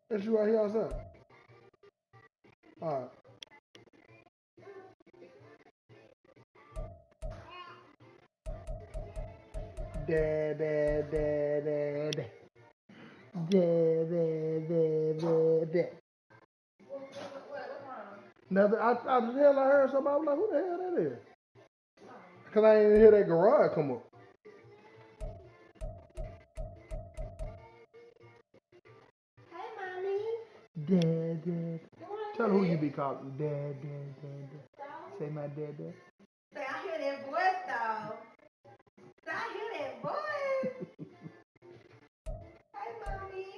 That's you right here outside. All right. Dad. Now, I just hell I heard somebody. I was like, who the hell that is? Because I didn't hear that garage come up. Hey, Mommy. Dad. Tell who you be calling. Dad. Say my dad. Say, I hear that voice, though. Say, I hear that voice. Hey, Mommy.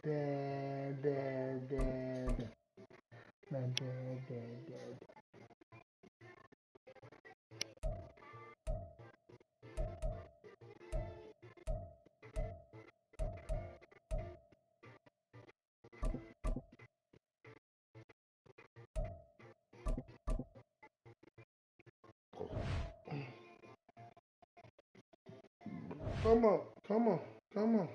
Dad. My dad. Come on.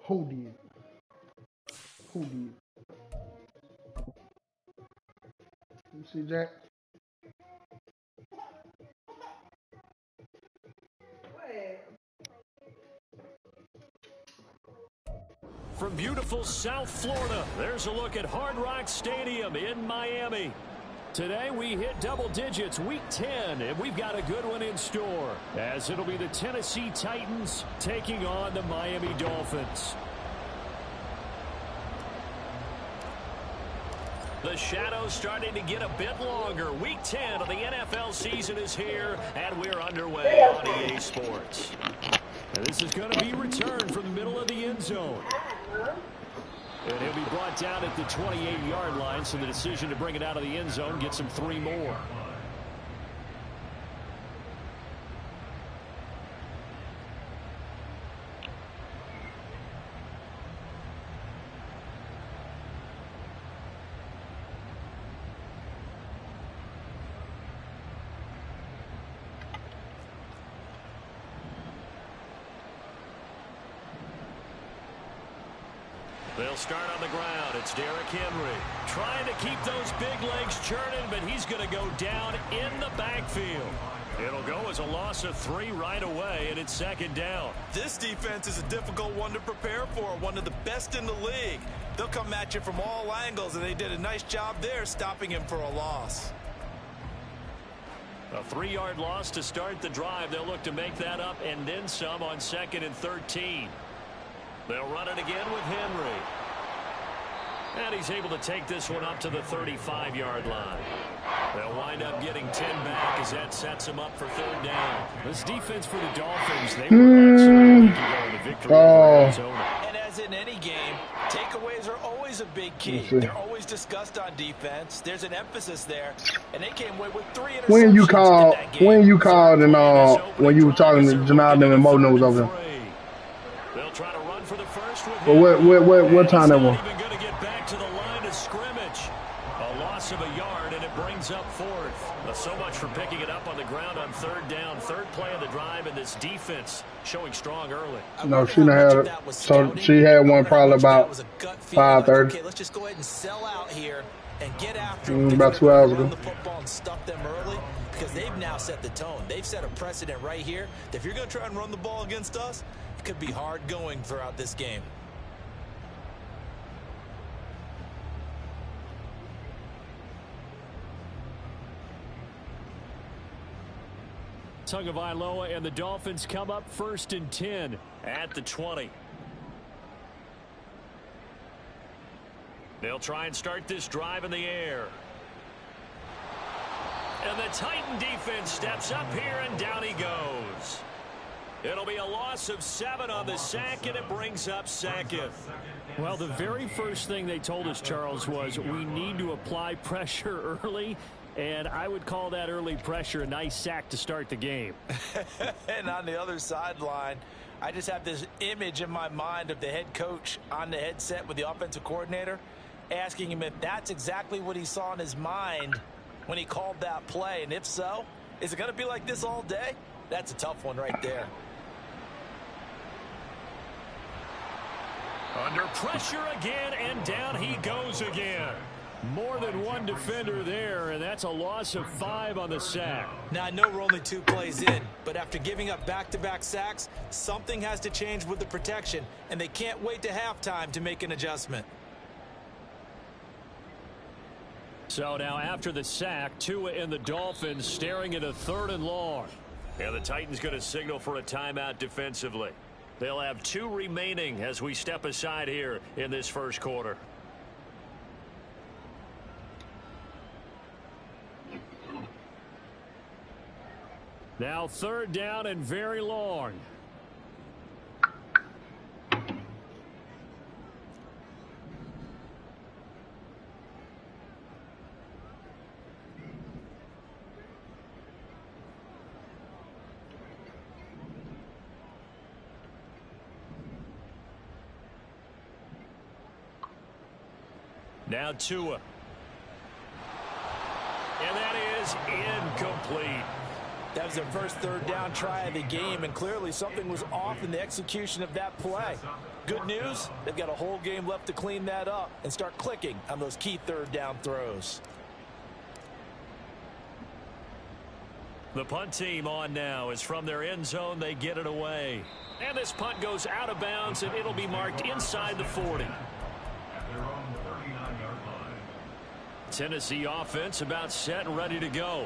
Who did? You see Jack? From beautiful South Florida, there's a look at Hard Rock Stadium in Miami. Today we hit double digits, week 10, and we've got a good one in store, as it'll be the Tennessee Titans taking on the Miami Dolphins. The shadow's starting to get a bit longer. Week 10 of the NFL season is here, and we're underway on EA Sports. And this is going to be returned from the middle of the end zone. And he'll be brought down at the 28-yard line, so the decision to bring it out of the end zone gets him 3 more. They'll start on the ground. It's Derrick Henry trying to keep those big legs churning, but he's going to go down in the backfield. It'll go as a loss of 3 right away, and it's second down. This defense is a difficult one to prepare for, one of the best in the league. They'll come at you from all angles, and they did a nice job there stopping him for a loss. A 3-yard loss to start the drive. They'll look to make that up and then some on 2nd and 13. They'll run it again with Henry. And he's able to take this one up to the 35-yard line. They'll wind up getting 10 back as that sets them up for 3rd down. This defense for the Dolphins, they were excellent to go into victory over Arizona. And as in any game, takeaways are always always a big key. They're always discussed on defense. There's an emphasis there, and they came away with 3 interceptions When you called, in that game. when you called, and when you were talking to Jonathan and Mo was over there. They'll try to run for the first with But what time that was? Even going to get back to the line of scrimmage. A loss of a yard, and it brings up 4th. So much for picking it up on the ground on 3rd down. 3rd play of the drive, and this defense showing strong early. No, she didn't have it. So she had one probably about 5:30. Okay, let's just go ahead and sell out here and get after them. About 2 hours ago. Run the football and stuff them early, because they've now set the tone. They've set a precedent right here. If you're going to try and run the ball against us, it could be hard going throughout this game. Tagovailoa and the Dolphins come up 1st and 10 at the 20. They'll try and start this drive in the air. And the Titan defense steps up here, and down he goes. It'll be a loss of 7 on the sack, and it brings up 2nd. Well, the very first thing they told us, Charles, was we need to apply pressure early. And I would call that early pressure a nice sack to start the game. And on the other sideline, I just have this image in my mind of the head coach on the headset with the offensive coordinator, asking him if that's exactly what he saw in his mind when he called that play. And if so, is it going to be like this all day? That's a tough one right there. Under pressure again, and down he goes again. More than one defender there, and that's a loss of 5 on the sack. Now, I know we're only 2 plays in, but after giving up back-to-back sacks, something has to change with the protection, and they can't wait to halftime to make an adjustment. So now after the sack, Tua and the Dolphins staring at a 3rd and long. Yeah, the Titans going to signal for a timeout defensively. They'll have 2 remaining as we step aside here in this first quarter. Now 3rd down and very long. Now Tua. And that is incomplete. That was their first 3rd down try of the game, and clearly something was off in the execution of that play. Good news, they've got a whole game left to clean that up and start clicking on those key 3rd down throws. The punt team on now is from their end zone. They get it away. And this punt goes out of bounds, and it'll be marked inside the 40. Tennessee offense about set and ready to go.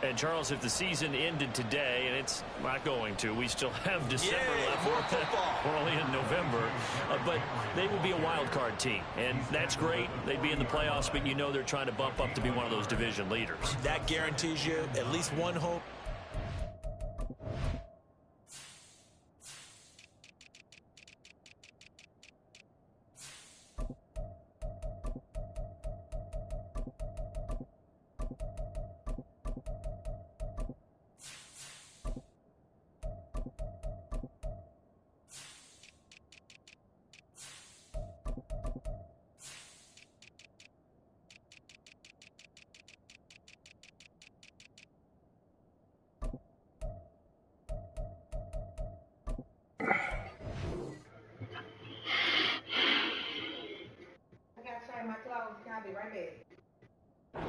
And, Charles, if the season ended today, and it's not going to, we still have December left. We're only in November. But they would be a wild card team, and that's great. They'd be in the playoffs, but you know they're trying to bump up to be one of those division leaders. That guarantees you at least one home. I'll be right back.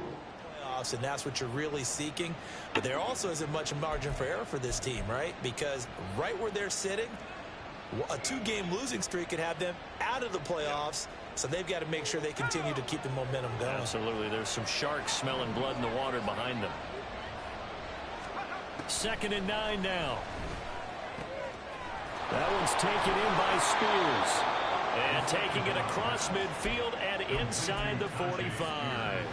Playoffs, and that's what you're really seeking. But there also isn't much margin for error for this team, right? Because right where they're sitting, a 2-game losing streak could have them out of the playoffs. So they've got to make sure they continue to keep the momentum going. Absolutely. There's some sharks smelling blood in the water behind them. 2nd and 9 now. That one's taken in by Spears. And taking it across midfield and inside the 45.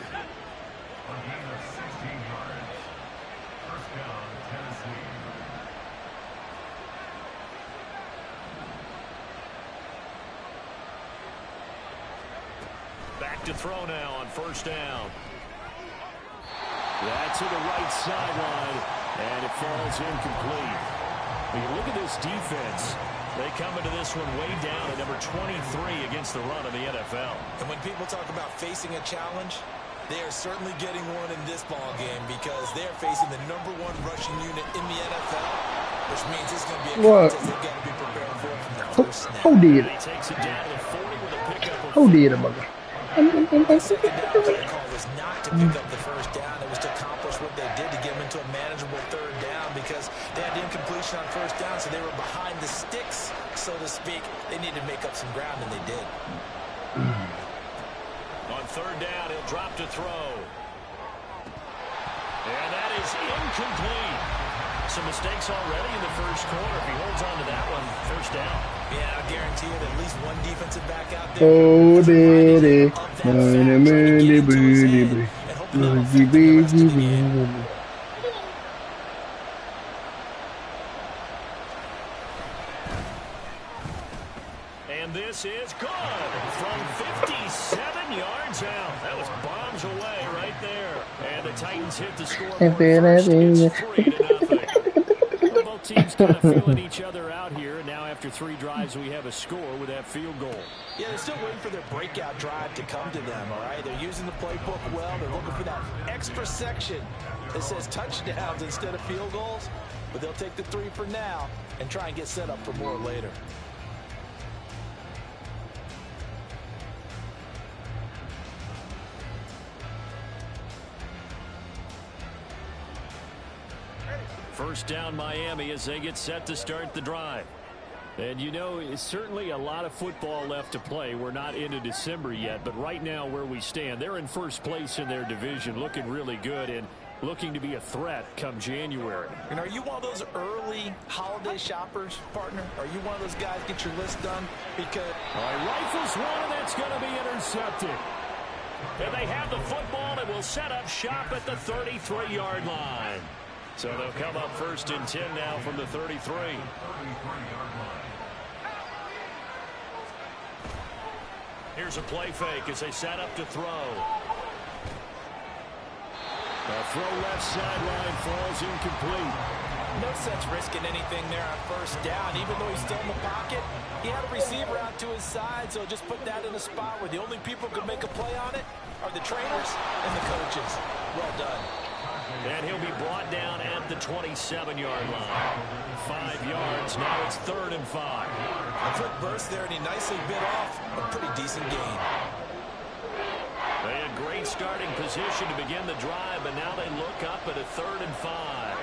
back to throw now on first down. That's to the right sideline, and it falls incomplete. When you look at this defense, they come into this one way down at number 23 against the run of the NFL. And when people talk about facing a challenge, they are certainly getting one in this ball game because they're facing the #1 rushing unit in the NFL, which means it's going to be a contest they've got to be prepared for from the first snap. Who did it? He takes it down to the 40 with a pickup of Who did it, mother? The second down play call was not to pick up the first down. It was to accomplish what they did to get them into a manageable third down because they had the incompletion on first down, so they were behind the sticks, so to speak. They needed to make up some ground, and they did. On third down, he'll drop to throw. And that is incomplete. Some mistakes already in the first quarter. If he holds on to that one, first down. Yeah, I guarantee you that at least one defensive back out there. Oh, daddy. And this is good from 57 yards out. That was bombs away right there. And the Titans hit the scoreboard first. It's 3-0. Both teams kind of feeling each other out here. And now after 3 drives, we have a score with that field goal. Yeah, they're still waiting for their breakout drive to come to them, all right? They're using the playbook well. They're looking for that extra section that says touchdowns instead of field goals. But they'll take the 3 for now and try and get set up for more later. First down Miami as they get set to start the drive. And you know, it's certainly a lot of football left to play. We're not into December yet, but right now where we stand, they're in first place in their division, looking really good and looking to be a threat come January. And are you one of those early holiday shoppers, partner? Are you one of those guys get your list done? Because all right, rifles one, and that's going to be intercepted. And they have the football and will set up shop at the 33-yard line. So they'll come up first and 10 now from the 33. Here's a play fake as they set up to throw. The throw left sideline falls incomplete. No sense risking anything there on first down. Even though he's still in the pocket, he had a receiver out to his side, so just put that in a spot where the only people who can make a play on it are the trainers and the coaches. Well done. And he'll be brought down at the 27-yard line. 5 yards. Now it's 3rd and 5. A quick burst there, and he nicely bit off a pretty decent gain. They had great starting position to begin the drive, but now they look up at a 3rd and 5.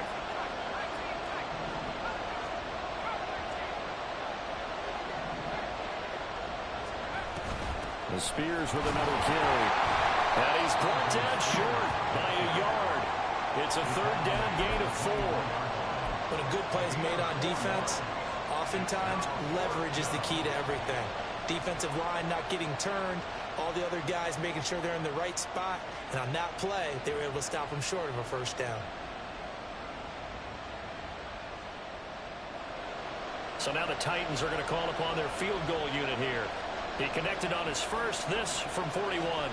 The Spears with another carry. And he's brought down short by a yard. It's a 3rd down gain of 4. When a good play is made on defense, oftentimes leverage is the key to everything. Defensive line not getting turned, all the other guys making sure they're in the right spot, and on that play, they were able to stop them short of a first down. So now the Titans are going to call upon their field goal unit here. He connected on his first, this from 41.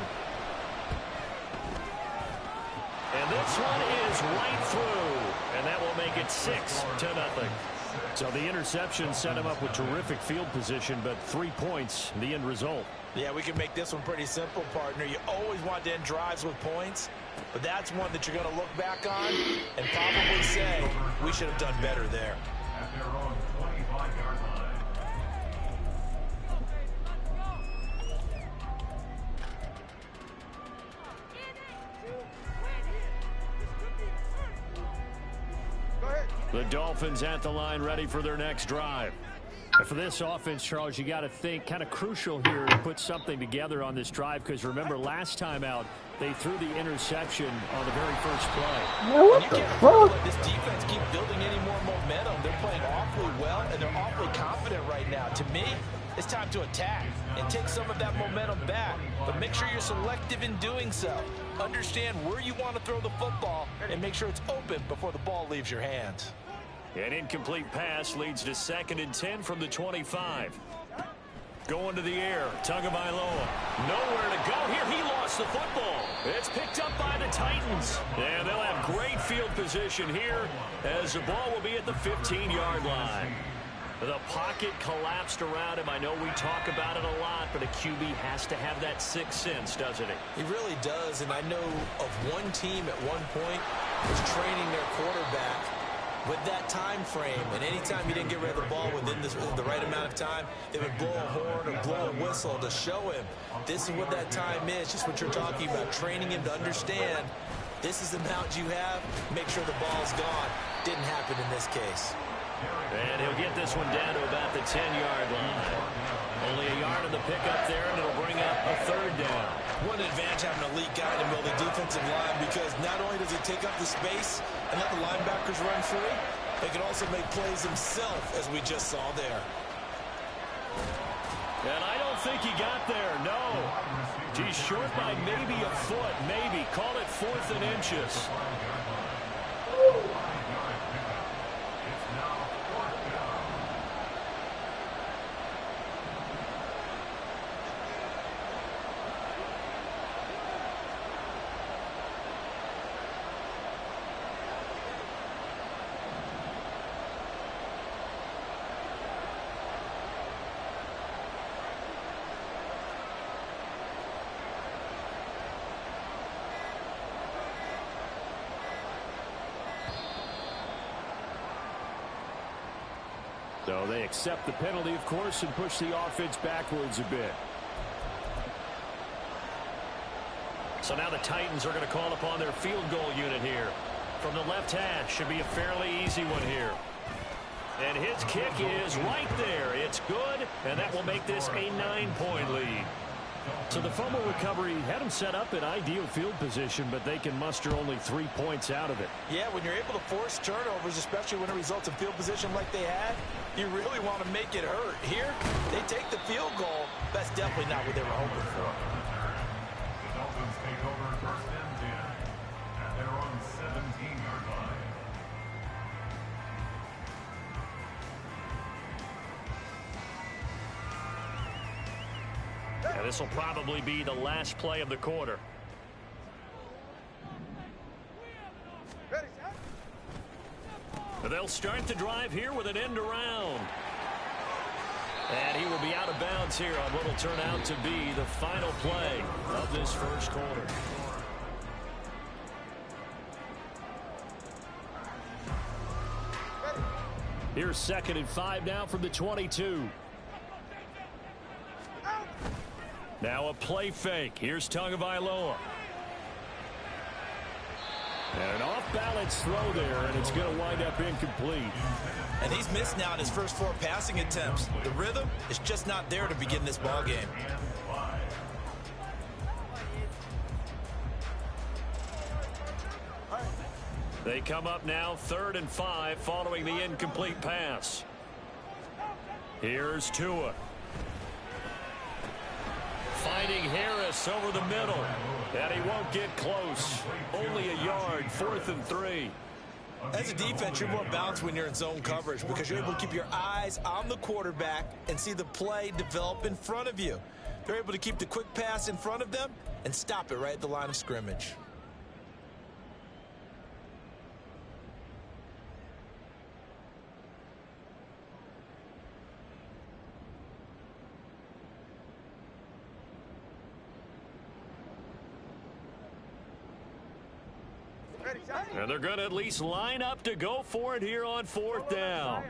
And this one is right through, and that will make it 6-0. So the interception set him up with terrific field position, but 3 points, the end result. Yeah, we can make this one pretty simple, partner. You always want to end drives with points, but that's one that you're going to look back on and probably say, we should have done better there. At their own 25-yard line. The Dolphins at the line ready for their next drive. For this offense, Charles, you got to think kind of crucial here to put something together on this drive because remember last time out they threw the interception on the very first play. Man, what the fuck? Let this defense keep building any more momentum. They're playing awfully well and they're awfully confident right now. To me, it's time to attack and take some of that momentum back, but make sure you're selective in doing so. Understand where you want to throw the football and make sure it's open before the ball leaves your hands. An incomplete pass leads to 2nd and 10 from the 25. Going to the air. Tagovailoa. Nowhere to go here. He lost the football. It's picked up by the Titans. And they'll have great field position here as the ball will be at the 15-yard line. The pocket collapsed around him. I know we talk about it a lot, but a QB has to have that sixth sense, doesn't he? He really does, and I know of one team at one point was training their quarterback with that time frame, and anytime he didn't get rid of the ball within the right amount of time, they would blow a horn or blow a whistle to show him this is what that time is, just what you're talking about, training him to understand this is the amount you have, make sure the ball's gone. Didn't happen in this case. And he'll get this one down to about the 10-yard line. Only a yard of the pickup there, and it'll bring up a third down. What an advantage having a elite guy in the middle of the defensive line, because not only does he take up the space and let the linebackers run free, he can also make plays himself, as we just saw there. And I don't think he got there, no. He's short by maybe a foot, maybe. Call it 4th and inches. So they accept the penalty, of course, and push the offense backwards a bit. So now the Titans are going to call upon their field goal unit here. From the left hash, should be a fairly easy one here. And his kick is right there. It's good, and that will make this a 9-point lead. So the fumble recovery had them set up in ideal field position, but they can muster only 3 points out of it. Yeah, when you're able to force turnovers, especially when it results in field position like they had, you really want to make it hurt. Here, they take the field goal. That's definitely not what they were hoping for. The Dolphins take over 1st and 10 at their own 17-yard line. And this will probably be the last play of the quarter. They'll start the drive here with an end around. And he will be out of bounds here on what will turn out to be the final play of this first quarter. Here's 2nd and 5 now from the 22. Now a play fake. Here's Tagovailoa. And an off-balance throw there, and it's going to wind up incomplete. And he's missed now in his first 4 passing attempts. The rhythm is just not there to begin this ball game. They come up now 3rd and 5 following the incomplete pass. Here's Tua. Finding Harris over the middle. And he won't get close. Only a yard, 4th and 3. As a defense, you're more balanced when you're in zone coverage because you're able to keep your eyes on the quarterback and see the play develop in front of you. They're able to keep the quick pass in front of them and stop it right at the line of scrimmage. And they're going to at least line up to go for it here on 4th down.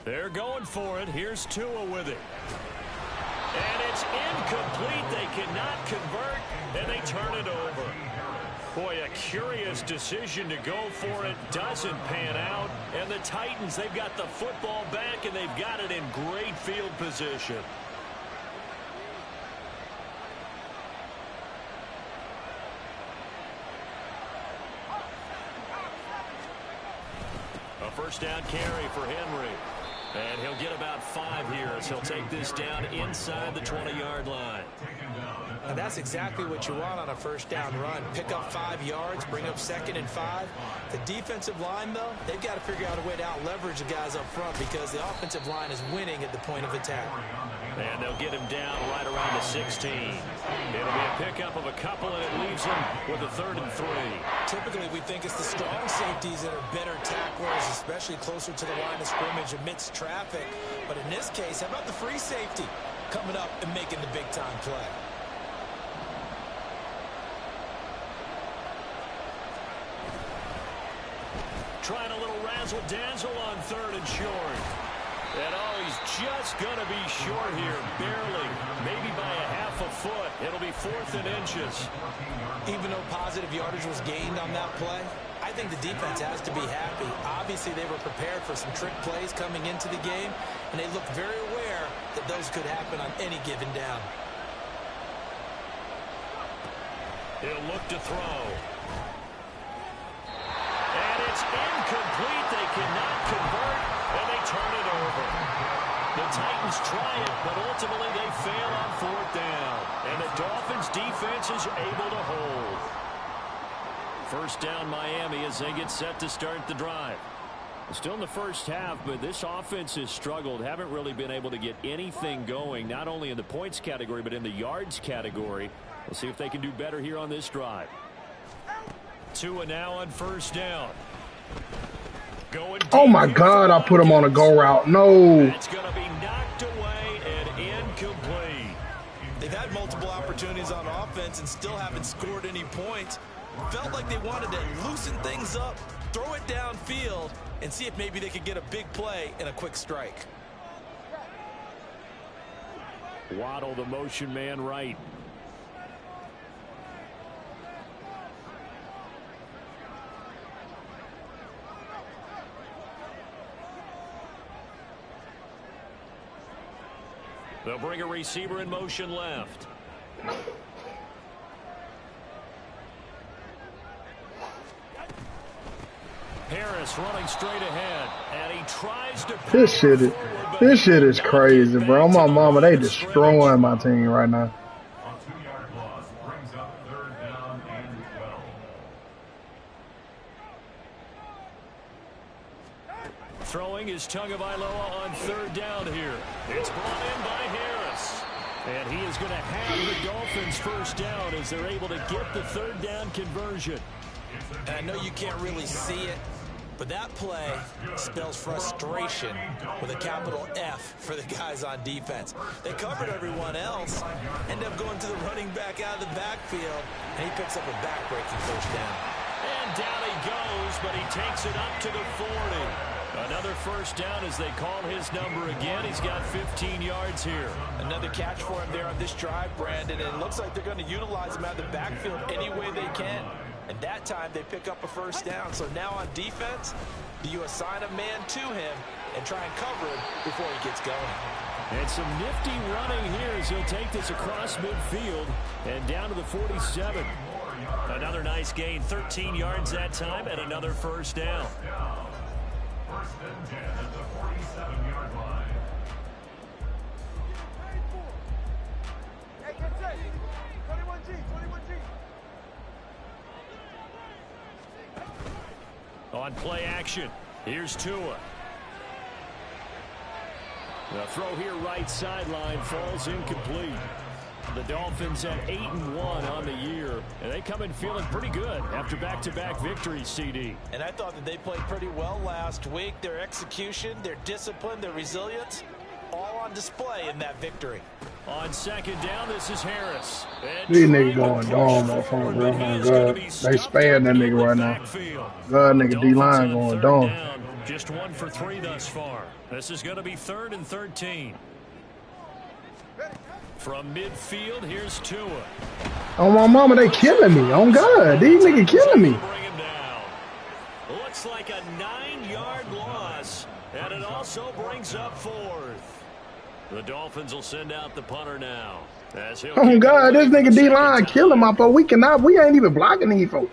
They're going for it. Here's Tua with it. And it's incomplete. They cannot convert, and they turn it over. Boy, a curious decision to go for it. Doesn't pan out. And the Titans, they've got the football back, and they've got it in great field position. A first down carry for Henry. And he'll get about 5 here. pass. He'll take this down inside the 20-yard line. And that's exactly what you want on a first down run. Pick up 5 yards, bring up 2nd and 5. The defensive line, though, they've got to figure out a way to out-leverage the guys up front because the offensive line is winning at the point of attack. And they'll get him down right around the 16. It'll be a pickup of a couple, and it leaves him with a 3rd and 3. Typically, we think it's the strong safeties that are better tacklers, especially closer to the line of scrimmage amidst traffic. But in this case, how about the free safety coming up and making the big-time play? Trying a little razzle-dazzle on 3rd and short. And oh, he's just going to be short here, barely, maybe by a half a foot. It'll be 4th and inches. Even though positive yardage was gained on that play, I think the defense has to be happy. Obviously, they were prepared for some trick plays coming into the game, and they looked very aware that those could happen on any given down. He'll look to throw. And it's incomplete. They cannot convert, and they turn it over. The Titans try it, but ultimately they fail on 4th down. And the Dolphins' defense is able to hold. First down Miami as they get set to start the drive. Still in the first half, but this offense has struggled. Haven't really been able to get anything going, not only in the points category, but in the yards category. We'll see if they can do better here on this drive. Tua now on first down. Oh my God, I put him on a go route. No. It's going to be knocked away and incomplete. They've had multiple opportunities on offense and still haven't scored any points. Felt like they wanted to loosen things up, throw it downfield, and see if maybe they could get a big play and a quick strike. Waddle, the motion man, right. They'll bring a receiver in motion left. Harris running straight ahead, and he tries to. This shit is crazy, bro. My mama, they destroying my team right now. A 2-yard loss brings up 3rd down and 12. Throwing is Tagovailoa on 3rd down here. It's brought in by Harris. And he is going to have the Dolphins first down as they're able to get the 3rd down conversion. And I know you can't really see it, but that play spells frustration with a capital F for the guys on defense. They covered everyone else, end up going to the running back out of the backfield, and he picks up a back-breaking first down. And down he goes, but he takes it up to the 40. Another first down as they call his number again. He's got 15 yards here. Another catch for him there on this drive, Brandon, and it looks like they're going to utilize him out of the backfield any way they can. And that time they pick up a first down. So now on defense, do you assign a man to him and try and cover him before he gets going? And some nifty running here as he'll take this across midfield and down to the 47. Another nice gain, 13 yards that time, and another first down. 1st and 10 at the 47-yard line. Hey, get set. 21G, 21G. On play action, here's Tua. The throw here right sideline falls incomplete. The Dolphins at 8-1 on the year, and they come in feeling pretty good after back-to-back victories, CD. And I thought that they played pretty well last week. Their execution, their discipline, their resilience, all on display in that victory. On 2nd down, this is Harris. These niggas going dumb, motherfucker, bro. Oh, God. They sparing that nigga right now. God, nigga, D-line going dumb. Just 1 for 3 thus far. This is going to be 3rd and 13. From midfield, here's Tua. Oh, my mama, they killing me. Oh, God, these niggas killing me. Bring him down. Looks like a 9-yard loss, and it also brings up 4th. The Dolphins will send out the punter now. Oh, God, this nigga D-line killing my folks. We ain't even blocking these folks.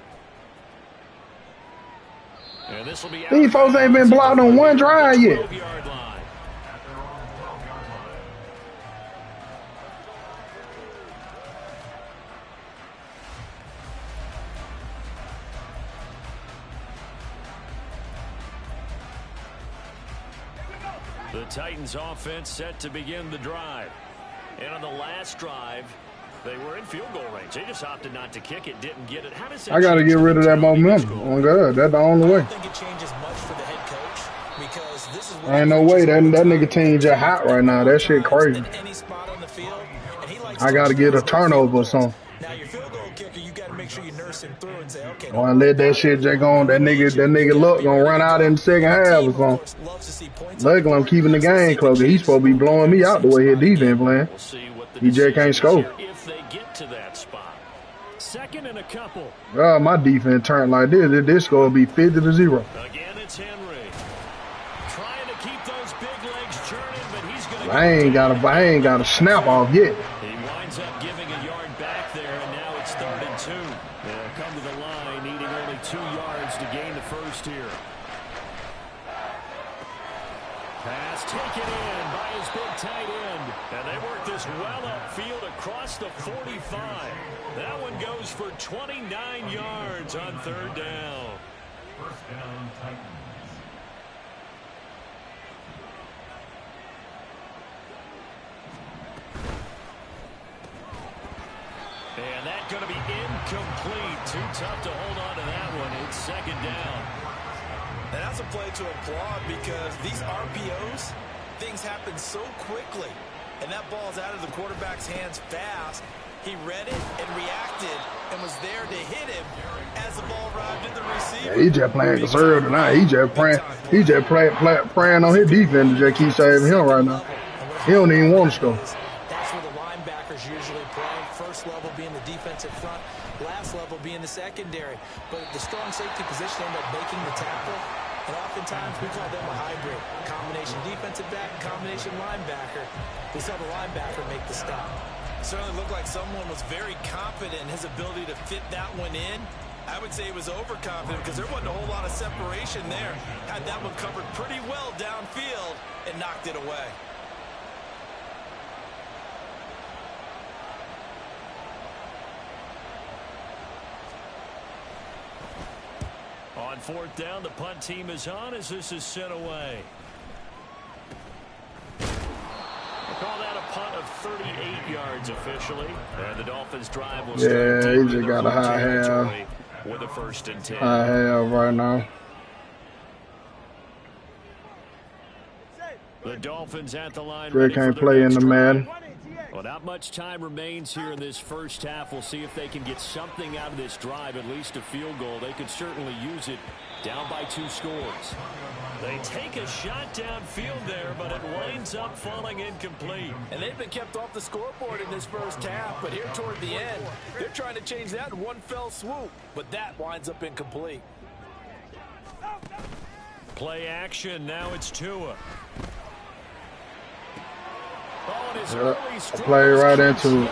These folks ain't been blocked on one drive yet. The Titans offense set to begin the drive. And on the last drive, they were in field goal range. They just opted not to kick it, didn't get it. How does that I got to get rid of that momentum. Oh, God, that's the only way. I don't think it changes much for the head coach because this is what Ain't no way. That nigga team just hot right now. That shit crazy. any spot on the field, and he likes I got to get a turnover or something. Now, your field goal kicker, you got to make sure you nurse him through and say, okay. Or I let that shit just go on. That nigga luck gonna run out in the second half or something. Luckily, I'm keeping the game close. He's supposed to be blowing me out the way his defense playing. He just can't score. If they get to that spot. Second and a couple. God, my defense turned like this. This score will be 50-0. Again, it's Henry. Trying to keep those big legs churning, but he's going to. I ain't got a snap off yet. He winds up giving a yard back there, and now it's 3rd and 2. They'll come to the line, needing only 2 yards to gain the first here. Pass taken in by his big tight end. And they work this well upfield across the 45. That one goes for 29 yards on 3rd down. First down, Titans. And that's going to be incomplete. Too tough to hold on to that one. It's 2nd down. And that's a play to applaud because these RPOs, things happen so quickly. And that ball's out of the quarterback's hands fast. He read it and reacted and was there to hit him as the ball arrived at the receiver. Yeah, he just playing conservative tonight. He just praying on his defense to just keep saving him right now. He don't even want to score. That's where the linebackers usually play. First level being the defensive front, last level being the secondary. But the strong safety position end up making the tackle. And oftentimes we call them a hybrid. Combination defensive back, combination linebacker. We saw the linebacker make the stop. It certainly looked like someone was very confident in his ability to fit that one in. I would say he was overconfident because there wasn't a whole lot of separation there. Had that one covered pretty well downfield and knocked it away. On 4th down, the punt team is on as this is sent away. We'll call that a punt of 38 yards officially. And the Dolphins drive will start. Yeah, he just got a high half. With a 1st and 10. High half right now. The Dolphins at the line. They can't play in the man. Well, not much time remains here in this first half. We'll see if they can get something out of this drive, at least a field goal. They could certainly use it down by 2 scores. They take a shot downfield there, but it winds up falling incomplete. And they've been kept off the scoreboard in this first half, but here toward the end, they're trying to change that in one fell swoop, but that winds up incomplete. Play action. Now it's Tua. Play right into it.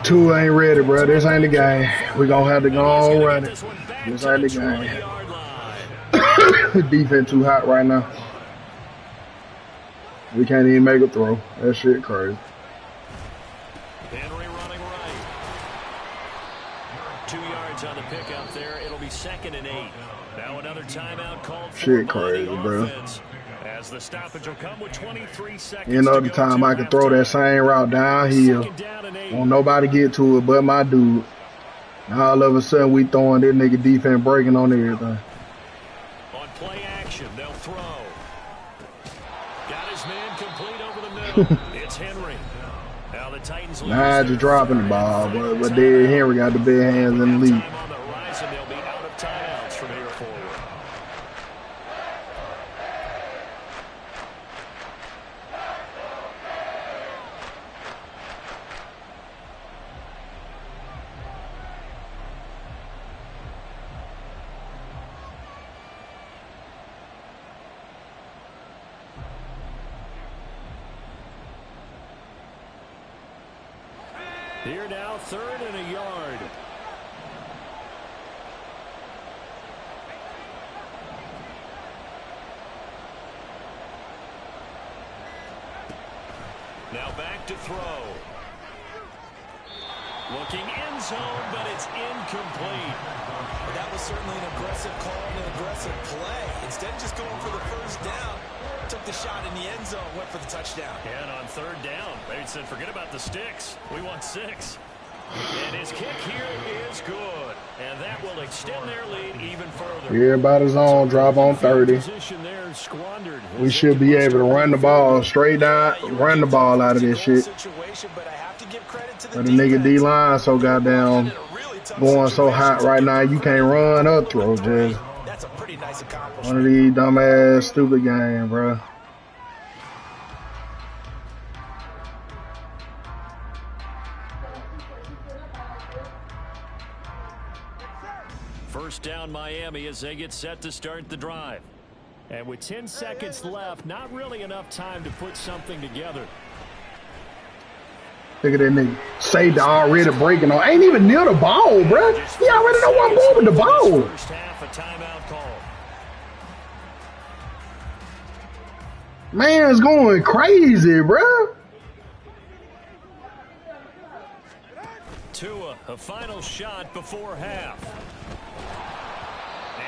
Tua ain't ready, bro. This ain't the game. We gonna have to go on running. This ain't the game. Defense too hot right now. We can't even make a throw. That shit crazy. Henry running right. 2 yards on the pickup there. It'll be 2nd and 8. Now another timeout called for shit crazy, bro. As the stoppage will come with 23 seconds. You know, the time I can throw that same route downhill. Won't nobody get to it but my dude. Now all of a sudden we throwing this nigga defense breaking on everything. On play action, they'll throw. Got his man complete over the middle. It's Henry. Now the Titans nah, just dropping the ball, but then Henry got the big hands in the lead. On the horizon, they'll be out of timeouts from here forward. Here now, 3rd and a yard. Now back to throw. Looking end zone, but it's incomplete. That was certainly an aggressive call and an aggressive play. Instead of just going for the first down, took the shot in the end zone, went for the touchdown. And on third down, they said, forget about the sticks. We want 6. And his kick here is good. And that will extend their lead even further. Everybody's on, drop on 30. We should be able to run the ball straight down, run the ball out of this shit. But the nigga D-line so goddamn going so hot right now, you can't run up throw, just one of these dumbass stupid games, bro. First down Miami as they get set to start the drive. And with 10 seconds left, not really enough time to put something together. Look at that nigga. Safety already breaking on. Ain't even near the ball, bro. He already know what I'm going with the ball. First half, a timeout call. Man's going crazy, bro. Tua, a final shot before half.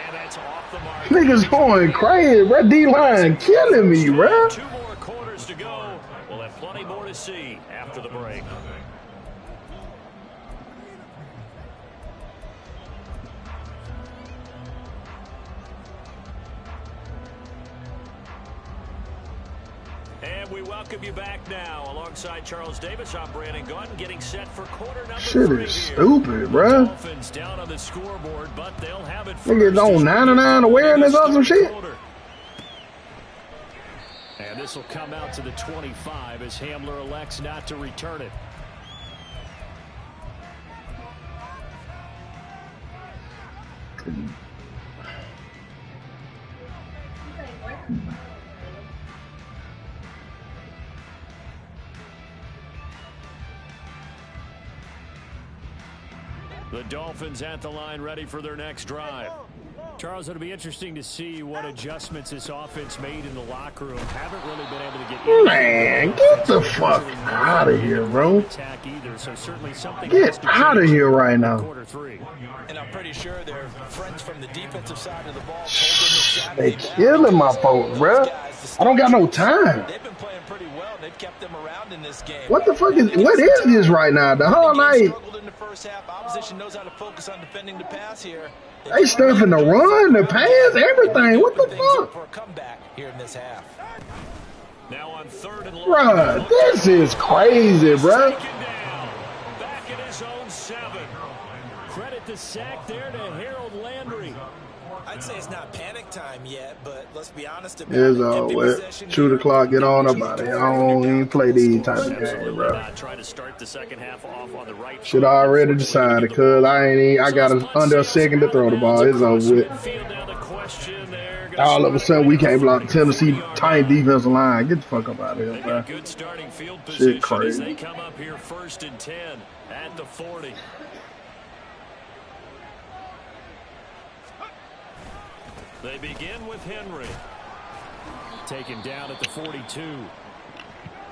And that's off the mark. Niggas going crazy, bro. D-line killing me, bro. 2 more quarters to go. We'll have plenty more to see after the break. And we welcome you back now. Alongside Charles Davis, I'm Brandon Gunn, getting set for quarter number 3 Shit is stupid, bro. Dolphins down on the scoreboard, but they'll have it Niggas on 99 awareness or some shit. And this will come out to the 25 as Hamler elects not to return it. The Dolphins at the line, ready for their next drive. Charles, it'll be interesting to see what adjustments this offense made in the locker room. Haven't really been able to get Man, get the fuck out of here, bro. Either, so certainly something get out of here right now. And I'm pretty sure their friends from the defensive side of the ball they killing my folks, bro. I don't got no time. They've been playing pretty well. They've kept them around in this game. What the fuck is what is this right now? The whole night. In the first half, opposition knows how to focus on defending the pass here. They stuffing the run, the pass, everything. What the fuck? For a comeback here in this half. Now on third and bruh, this is crazy, bruh. Back in his own 7. Credit the sack there to Harold Landry. I'd say it's not panic time yet, but let's be honest about it. Shoot the clock, get on up out of here. I don't even play these type of games, bro. Try to start the second half off on the right. Should already decided, cuz I got under a second to throw the ball. It's over with. All of a sudden, we can't block Tennessee tight defensive line. Get the fuck up out of here, bro. Good starting field shit crazy. They come up here 1st and 10 at the 40. They begin with Henry. Taken down at the 42.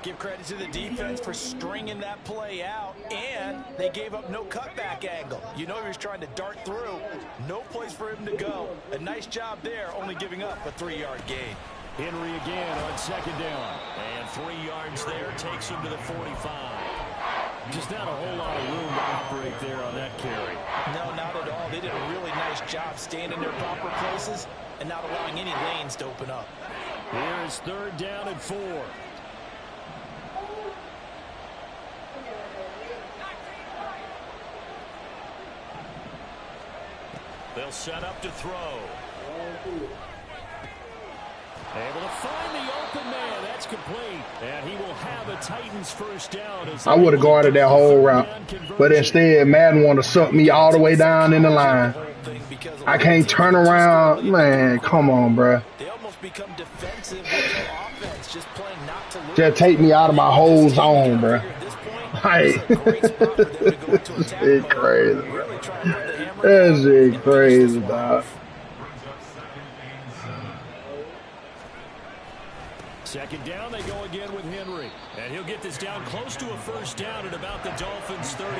Give credit to the defense for stringing that play out, and they gave up no cutback angle. You know he was trying to dart through. No place for him to go. A nice job there, only giving up a 3-yard gain. Henry again on 2nd down. And 3 yards there takes him to the 45. Just not a whole lot of room to operate there on that carry. No, not at all. They did a really nice job staying in their proper places and not allowing any lanes to open up. Here is 3rd down and 4. They'll set up to throw. Able to find the open man. That's complete. And he will have a Titans first down. I would have guarded that whole route. But instead, Madden want to suck me all the way down in the line. I can't turn around. Man, come on, bro. They almost become defensive with their offense, just playing not to lose. Just take me out of my whole zone, bro. Hey. It's crazy, bro. That's crazy, dog. Second down, they go again with Henry. And he'll get this down close to a first down at about the Dolphins' 33.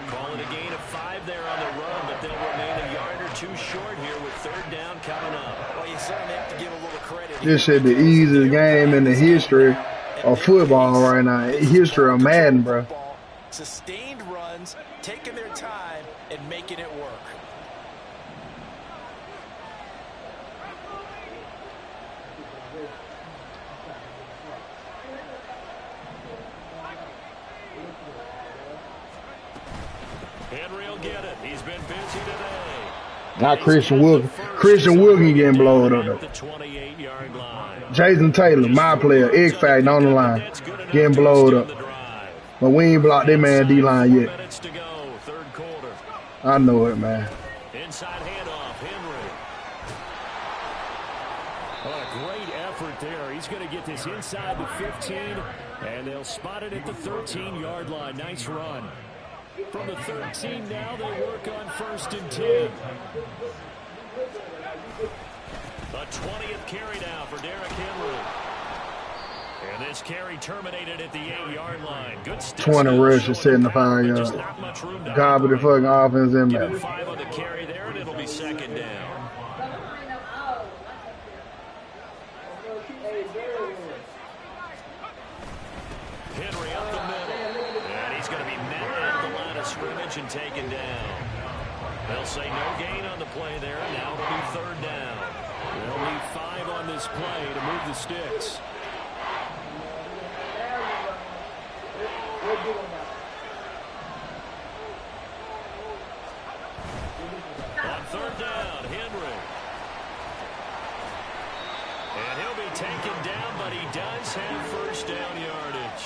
Call it a gain of 5 there on the run, but they'll remain a yard or 2 short here with third down coming up. Well, you certainly have to give a little credit. This should be the easiest game in the history of football right now. History of Madden, bro. Sustained runs, taking their time, and making it work. Henry will get it. He's been busy today. Not Christian Wilkins. Christian Wilkins getting blown up. The 28-yard line. Jason Taylor, my player, X Fact on the line, getting blowed up. But we ain't blocked that man D-line yet. Minutes to go, third quarter. I know it, man. Inside handoff, Henry. What a great effort there. He's going to get this inside the 15, and they'll spot it at the 13-yard line. Nice run. From the 13 now, they work on 1st and 10. The 20th carry now for Derrick Henry. And this carry terminated at the 8-yard line. Good stuff. 20 rushes, 75 yards. Gobble the fucking offense in Give there. him 5 on the carry there, and it'll be second down. Henry up the middle. And he's going to be met at the line of scrimmage and taken down. They'll say no gain on the play there. Now it'll be third down. They'll need 5 on this play to move the sticks. On third down, Henry. And he'll be taken down, but he does have first down yardage.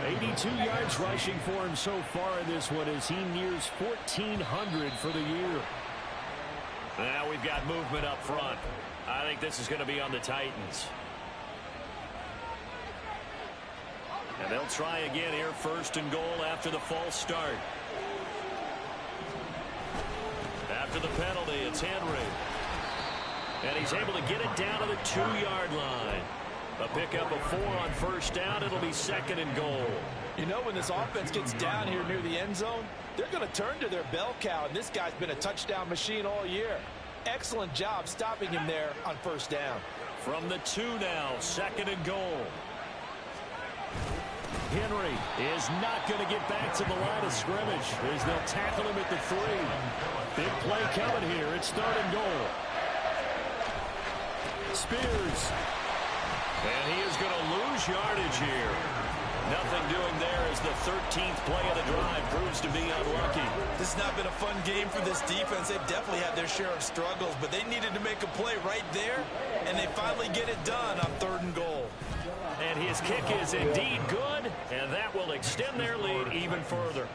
82 yards rushing for him so far in this one as he nears 1,400 for the year. Now we've got movement up front. I think this is going to be on the Titans. And they'll try again here, 1st and goal after the false start. After the penalty, it's Henry. And he's able to get it down to the 2-yard line. A pickup of 4 on first down. It'll be 2nd and goal. You know, when this offense gets down here near the end zone, they're going to turn to their bell cow, and this guy's been a touchdown machine all year. Excellent job stopping him there on first down. From the 2 now, 2nd and goal. Henry is not going to get back to the line of scrimmage as they'll tackle him at the 3. Big play coming here. It's 3rd and goal. Spears. And he is going to lose yardage here. Nothing doing there as the 13th play of the drive proves to be unlucky. This has not been a fun game for this defense. They've definitely had their share of struggles, but they needed to make a play right there, and they finally get it done on 3rd and goal. And his kick is indeed good, and that will extend their lead even further.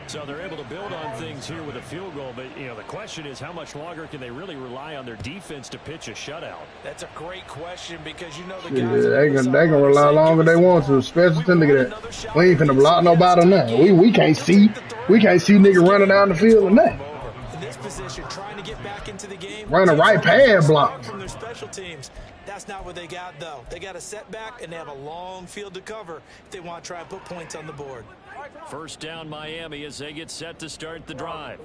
So they're able to build on things here with a field goal, but you know the question is how much longer can they really rely on their defense to pitch a shutout? That's a great question because you know the Yeah, guys they can rely longer they want to, especially to nigga. We ain't finna block nobody now. We can't see nigga running down the field or nothing. in this position, trying to get back into the game. Run a right pad block from their special teams. That's not what they got, though. They got a setback, and they have a long field to cover if they want to try and put points on the board. First down, Miami, as they get set to start the drive.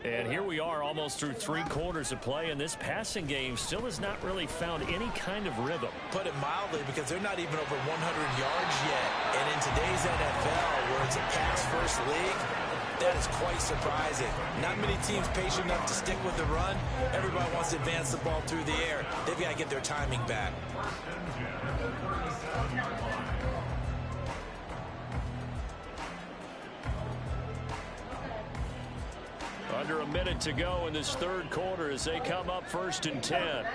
And here we are almost through 3 quarters of play, and this passing game still has not really found any kind of rhythm. Put it mildly, because they're not even over 100 yards yet. And in today's NFL, where it's a pass-first league, that is quite surprising. Not many teams patient enough to stick with the run. Everybody wants to advance the ball through the air. They've got to get their timing back. Under a minute to go in this 3rd quarter as they come up 1st and 10.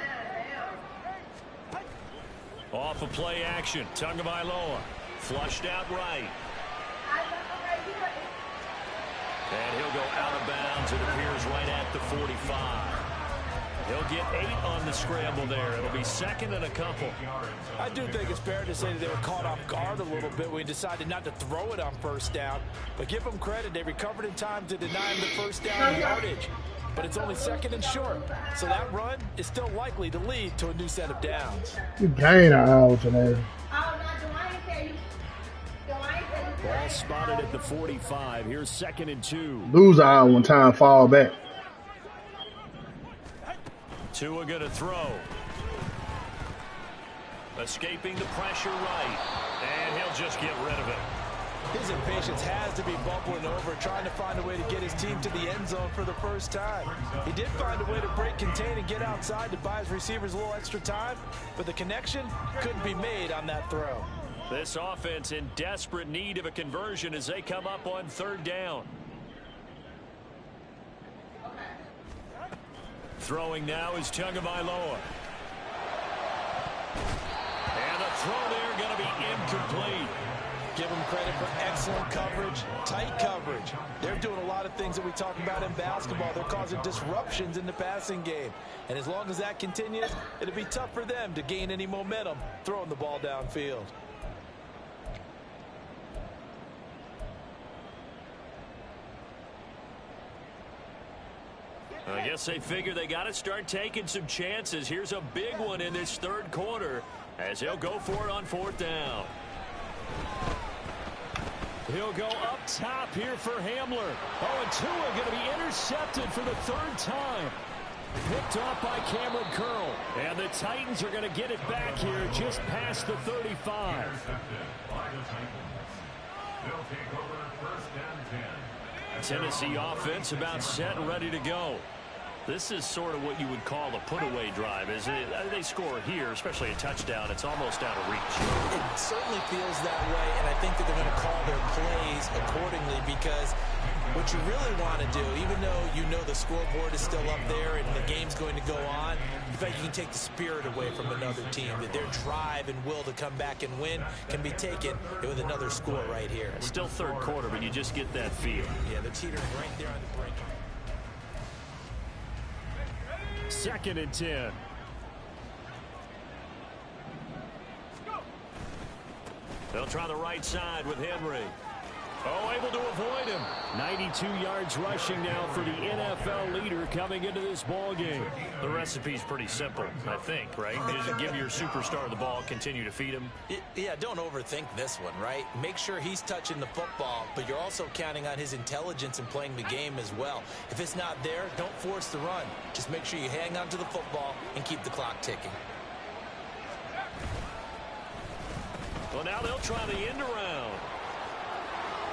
Off of play action. Tagovailoa flushed out right. And he'll go out of bounds. It appears right at the 45. He'll get 8 on the scramble there. It'll be 2nd and a couple. I do think it's fair to say that they were caught off guard a little bit when we decided not to throw it on 1st down. But give them credit. They recovered in time to deny him the 1st down yardage. but it's only 2nd and short. So that run is still likely to lead to a new set of downs. You gain an hour today. Oh, no, Dwayne said you. Ball spotted at the 45. Here's 2nd and 2. Lose an hour when time fall back. Tua going to throw. Escaping the pressure right. And he'll just get rid of it. His impatience has to be bubbling over, trying to find a way to get his team to the end zone for the first time. He did find a way to break contain and get outside to buy his receivers a little extra time, but the connection couldn't be made on that throw. This offense in desperate need of a conversion as they come up on 3rd down. Throwing now is Tagovailoa. And the throw there going to be incomplete. Give them credit for excellent coverage, tight coverage. They're doing a lot of things that we talk about in basketball. They're causing disruptions in the passing game. And as long as that continues, it'll be tough for them to gain any momentum throwing the ball downfield. I guess they figure they got to start taking some chances. Here's a big one in this 3rd quarter as he'll go for it on 4th down. He'll go up top here for Hamler. Oh, and Tua going to be intercepted for the 3rd time. Picked off by Cameron Curl. And the Titans are going to get it back here just past the 35. Tennessee offense about set and ready to go. This is sort of what you would call a put-away drive. As they score here, especially a touchdown, it's almost out of reach. It certainly feels that way, and I think that they're going to call their plays accordingly because what you really want to do, even though you know the scoreboard is still up there and the game's going to go on, in fact, you can take the spirit away from another team, that their drive and will to come back and win can be taken with another score right here. It's still 3rd quarter, but you just get that feel. Yeah, they're teetering right there on the brink. 2nd and 10. They'll try the right side with Henry. Oh, able to avoid him. 92 yards rushing now for the NFL leader coming into this ball game. The recipe's pretty simple, I think, right? You just give your superstar the ball, continue to feed him. Yeah, don't overthink this one, right? Make sure he's touching the football, but you're also counting on his intelligence in playing the game as well. If it's not there, don't force the run. Just make sure you hang on to the football and keep the clock ticking. Well, now they'll try the end around.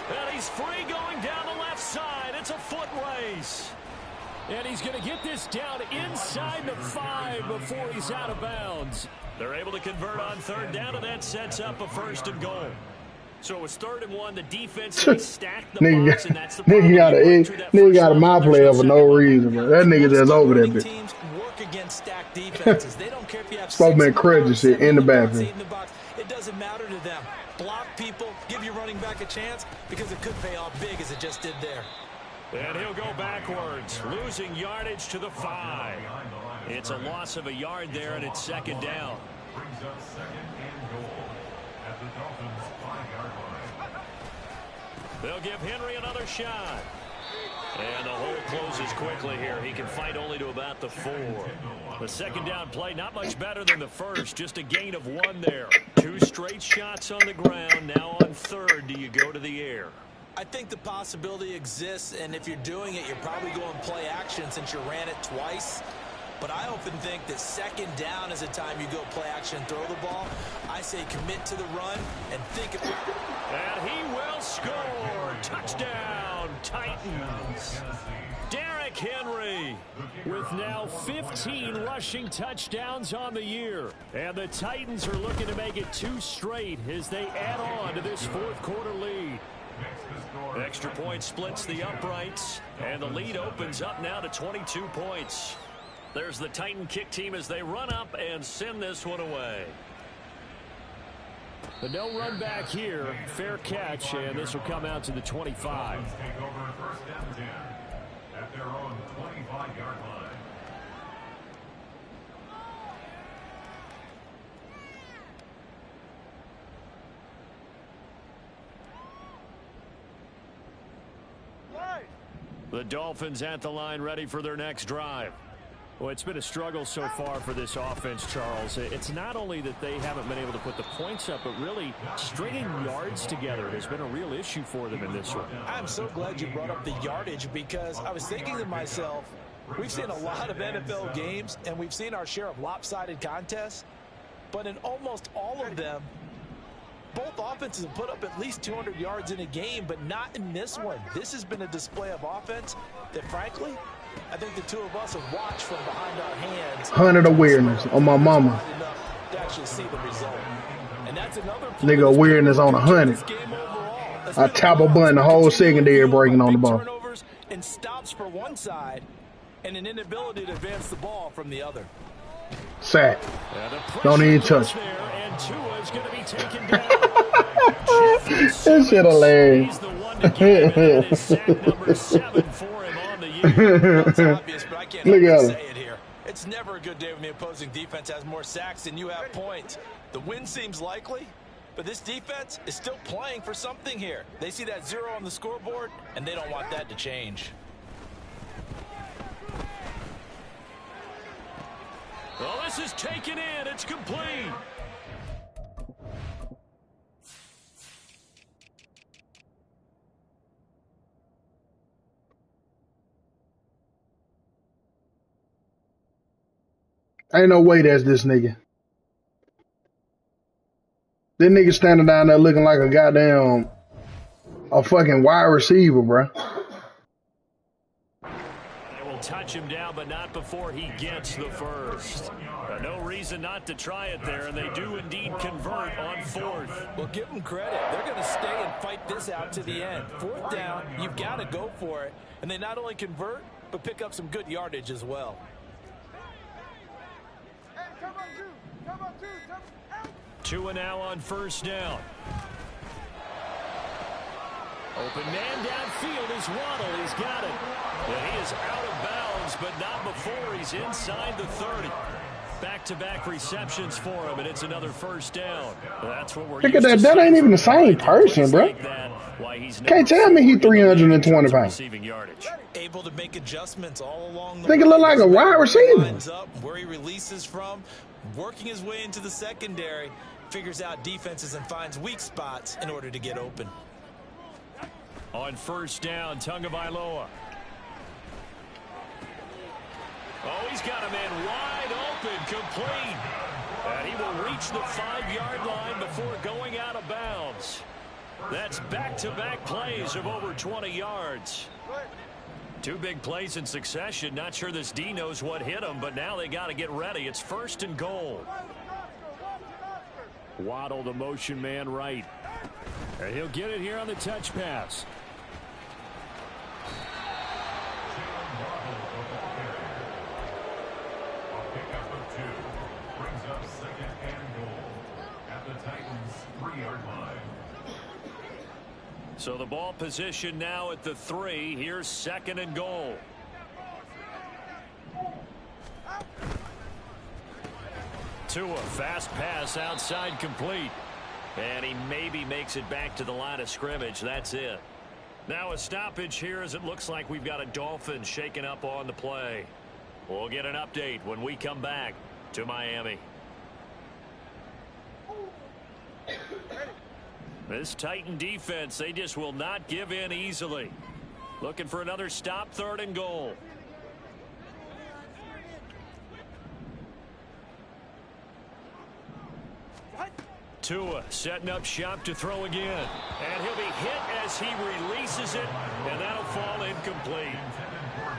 And he's free going down the left side. It's a foot race. And he's going to get this down inside the 5 before he's out of bounds. They're able to convert on 3rd down, and that sets up a 1st and goal. So it was 3rd and 1. The defense stacked the box, and that's the nigga got a my player for no reason, bro. That nigga just over that bitch. Teams work against stacked defenses. They don't care if you have Spokeman credit shit in the bathroom. It doesn't matter to them. Block people, give your running back a chance because it could pay off big as it just did there. And he'll go backwards, losing yardage to the 5. It's a loss of a yard there, and it's 2nd down. Brings up 2nd and goal at the Dolphins' 5-yard line. They'll give Henry another shot. And the hole closes quickly here. He can fight only to about the 4. The 2nd down play, not much better than the first. Just a gain of 1 there. 2 straight shots on the ground. Now on 3rd, do you go to the air? I think the possibility exists, and if you're doing it, you're probably going play action since you ran it twice. But I often think that 2nd down is a time you go play action and throw the ball. I say commit to the run and think of it. And he will score. Touchdown, Titans. Derrick Henry with now 15 rushing touchdowns on the year. And the Titans are looking to make it 2 straight as they add on to this 4th quarter lead. Extra point splits the uprights, and the lead opens up now to 22 points. There's the Titan kick team as they run up and send this one away. But no run back here. Fair catch, and this will come out to the 25. Take over 1st and 10 at their own 25-yard line. The Dolphins at the line ready for their next drive. Well, it's been a struggle so far for this offense, Charles. It's not only that they haven't been able to put the points up, but really stringing yards together has been a real issue for them in this one. I'm so glad you brought up the yardage because I was thinking to myself, we've seen a lot of NFL games and we've seen our share of lopsided contests, but in almost all of them, both offenses have put up at least 200 yards in a game, but not in this one. This has been a display of offense that, frankly, I think the two of us have watched from behind our hands. 100 awareness on my mama. To actually see the result. And that's another Nigga awareness on 100. I tap a button, the whole secondary breaking on the ball. Turnovers and stops for one side, and an inability to advance the ball from the other. Sack. Don't even touch. This shit hilarious. Look at him. It's never a good day when the opposing defense has more sacks than you have points. The win seems likely, but this defense is still playing for something here. They see that 0 on the scoreboard, and they don't want that to change. Well, this is taken in. It's complete. Ain't no way that's this nigga. This nigga standing down there looking like a fucking wide receiver, bro. They will touch him down, but not before he gets the first. No reason not to try it there, and they do indeed convert on 4th. Well, give them credit. They're going to stay and fight this out to the end. 4th down, you've got to go for it. And they not only convert, but pick up some good yardage as well. 2 and now on 1st down. Open man downfield is Waddle. He's got it. And he is out of bounds, but not before he's inside the 30. Back-to-back receptions for him, and it's another 1st down. That's what we're Look at that. That ain't even the same person, bro. Can't tell me he 320 pounds. Able to make adjustments all along the Think it look like a wide receiver. Lines up where he releases from, working his way into the secondary, figures out defenses and finds weak spots in order to get open. On 1st down, Tagovailoa. Oh, he's got a man wide open, complete. And he will reach the 5-yard line before going out of bounds. That's back-to-back plays of over 20 yards. 2 big plays in succession. Not sure this D knows what hit him, but now they got to get ready. It's 1st and goal. Waddle, the motion man right. And he'll get it here on the touch pass. So the ball position now at the 3. Here's 2nd and goal. Tua, fast pass outside, complete. And he maybe makes it back to the line of scrimmage. That's it. Now a stoppage here as it looks like we've got a Dolphin shaken up on the play. We'll get an update when we come back to Miami. This Titan defense, they just will not give in easily. Looking for another stop, 3rd and goal. Tua setting up shop to throw again. And he'll be hit as he releases it, and that'll fall incomplete.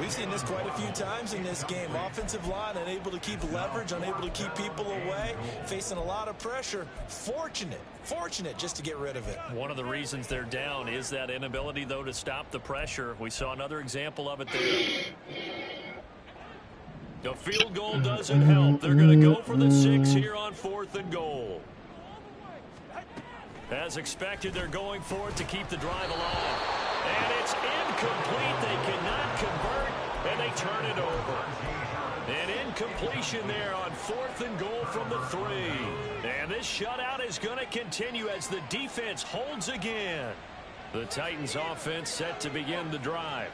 We've seen this quite a few times in this game. Offensive line unable to keep leverage, unable to keep people away, facing a lot of pressure. Fortunate just to get rid of it. One of the reasons they're down is that inability, though, to stop the pressure. We saw another example of it there. The field goal doesn't help. They're going to go for the 6 here on 4th and goal. As expected, they're going for it to keep the drive alive. And it's incomplete. They cannot convert, and they turn it over. An incompletion there on 4th and goal from the 3. And this shutout is going to continue as the defense holds again. The Titans offense set to begin the drive.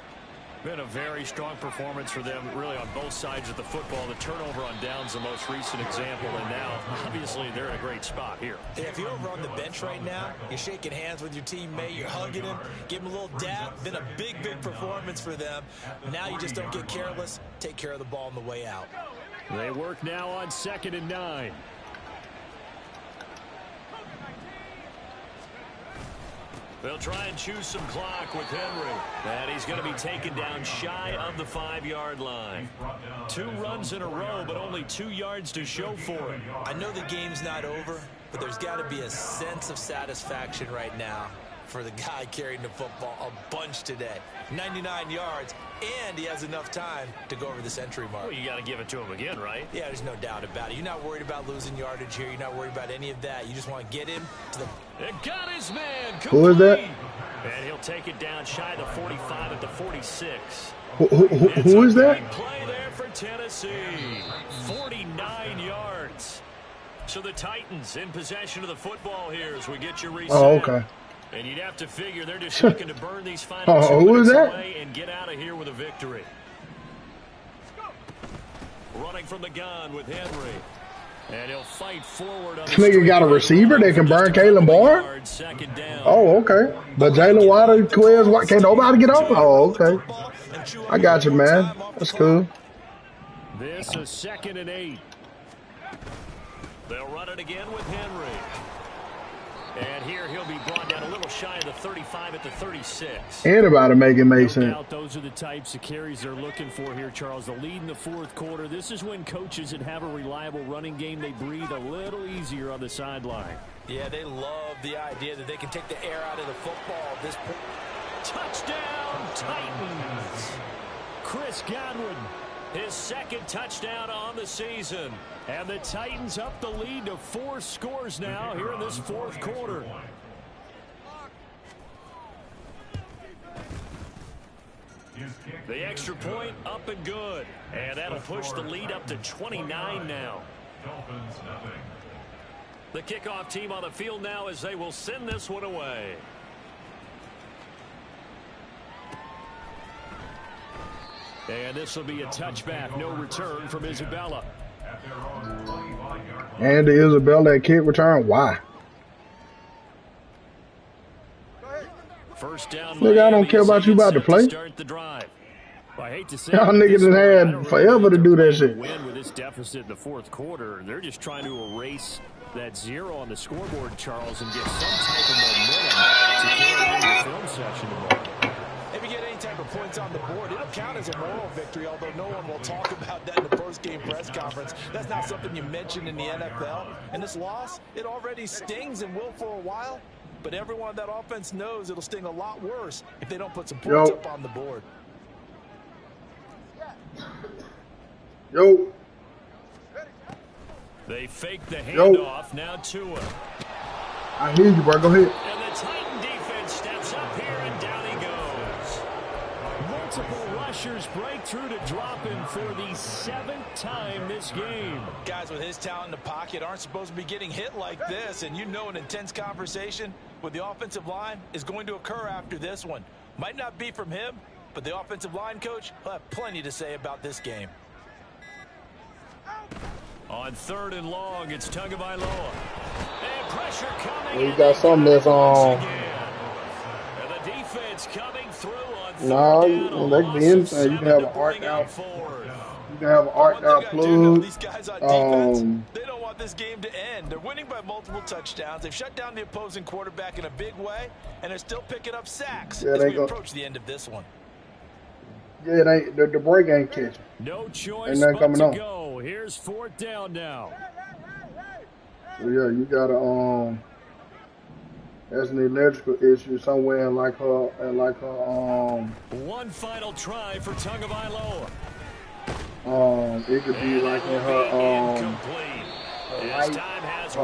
Been a very strong performance for them, really, on both sides of the football. The turnover on downs, the most recent example, and now, obviously, they're in a great spot here. Yeah, if you're over on the bench right now, you're shaking hands with your teammate, you're hugging him, give him a little dap. Been a big performance for them. Now you just don't get careless. Take care of the ball on the way out. They work now on 2nd and 9. They'll try and choose some clock with Henry. And he's going to be taken down shy of the 5-yard line. 2 runs in a row, but only 2 yards to show for it. I know the game's not over, but there's got to be a sense of satisfaction right now for the guy carrying the football a bunch today. 99 yards, and he has enough time to go over the century mark. Well, you got to give it to him again, right? Yeah, there's no doubt about it. You're not worried about losing yardage here. You're not worried about any of that. You just want to get him to the... It got his man. Complete. Who is that? And he'll take it down shy of the 45 at the 46. Who is that? Big play there for Tennessee. 49 yards. So the Titans in possession of the football here as we get you reset. Oh, okay. And you'd have to figure they're just looking to burn these final 2 who is minutes that? away and get out of here with a victory. Running from the gun with Henry. And he'll fight forward on the Nigga got a receiver that can burn Kalen Barr? Oh, okay. But Jalen Water, Quez, can't nobody get off? Oh, okay. I got you, man. That's cool. This is 2nd and 8. They'll run it again with Henry. And here he'll be brought down a little shy of the 35 at the 36. Anybody make it make sense. Those are the types of carries they're looking for here, Charles. The lead in the 4th quarter. This is when coaches that have a reliable running game, they breathe a little easier on the sideline. Yeah, they love the idea that they can take the air out of the football at this point. Touchdown, Titans. Chris Godwin, his 2nd touchdown on the season. And the Titans up the lead to 4 scores now here in this 4th quarter. The extra point up and good. And that'll push the lead up to 29 now. The kickoff team on the field now as they will send this one away. And this will be a touchback. No return from Isabella. And the Isabella at kick return. Why? First down. Nigga, I don't care about you about to play. Start the drive. Well, I hate to say y'all niggas have had forever to do that shit. Win with this deficit in the 4th quarter. They're just trying to erase that 0 on the scoreboard, Charles, and get some type of momentum to carry into the film session tomorrow. If you get any type of points on the board, it'll count as a moral victory, although no one will talk about that in the post-game press conference. That's not something you mention in the NFL. And this loss, it already stings and will for a while, but everyone on that offense knows it'll sting a lot worse if they don't put some points up on the board. Yo. They fake the handoff, now Tua. I hear you, bro. Go ahead. And the Titan defense steps up here, and down he goes. Multiple rushers break through to drop him for the 7th time this game. Guys with his talent in the pocket aren't supposed to be getting hit like this, and you know an intense conversation with the offensive line is going to occur after this one. Might not be from him, but the offensive line coach will have plenty to say about this game. On 3rd and long, it's Tagovailoa. And pressure coming. You got something that's on. And the defense coming through on No, that can be anything. You can have an arc out. You can have an arc out plug. These guys on defense, they don't want this game to end. They're winning by multiple touchdowns. They've shut down the opposing quarterback in a big way, and they're still picking up sacks as we approach the end of this one. Yeah, it ain't, the break ain't catching. No choice ain't nothing but coming to on. go. Here's 4th down now. So yeah, you gotta there's an electrical issue somewhere in like her One final try for Tagovailoa. It could be like in her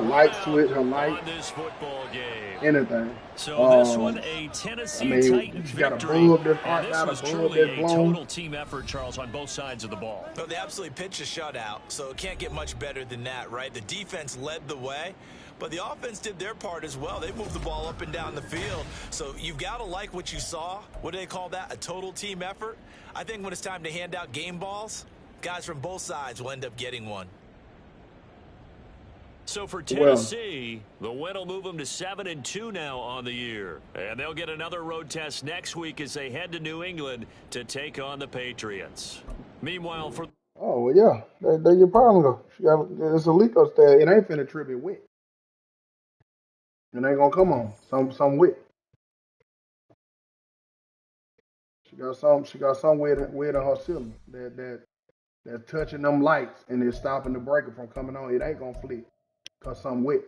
light switch, her light, this football game. anything. So this one, a Tennessee Titans victory. And this was truly a total team effort, Charles, on both sides of the ball. Well, they absolutely pitched a shutout, so it can't get much better than that, right? The defense led the way, but the offense did their part as well. They moved the ball up and down the field. So you've got to like what you saw. What do they call that? A total team effort? I think when it's time to hand out game balls, guys from both sides will end up getting one. So for Well, Tennessee, the win will move them to 7-2 now on the year. And they'll get another road test next week as they head to New England to take on the Patriots. Meanwhile, for oh, well, yeah. That's your problem, though. There's a leak upstairs. It ain't finna trip it wet. It ain't gonna come on. Some wet. She got some wet in her ceiling that's touching them lights and it's stopping the breaker from coming on. It ain't gonna flick because some wet.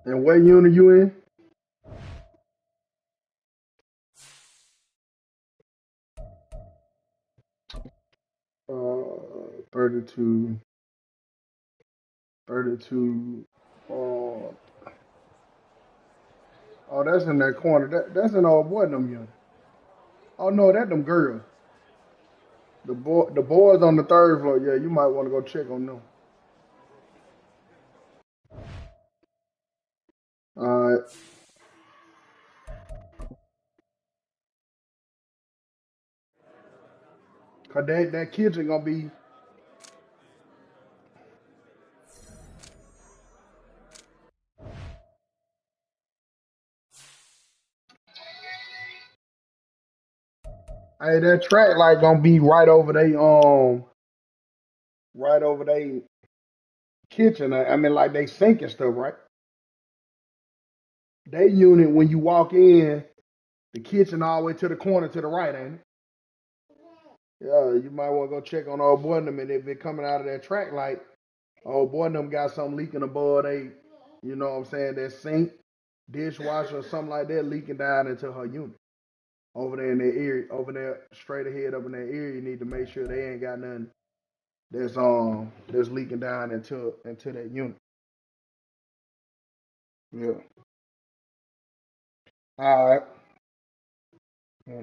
And what unit you in? 32. 32. Oh, that's in that corner. That's an old boy them unit. Oh no, that them girls. The boys on the third floor. Yeah, you might want to go check on them. All right. Cause that kitchen gonna be. Hey, that track light gonna be right over they kitchen. I mean, like they sink and stuff, right? They unit when you walk in, the kitchen all the way to the corner to the right, ain't it? Yeah, you might want to go check on old boy and them, and if it coming out of that track light, old boy and them got something leaking above they, you know what I'm saying, that sink, dishwasher or something like that leaking down into her unit. Over there in that area, over there straight ahead up in that area, you need to make sure they ain't got nothing that's leaking down into that unit. Yeah. All right. Yeah.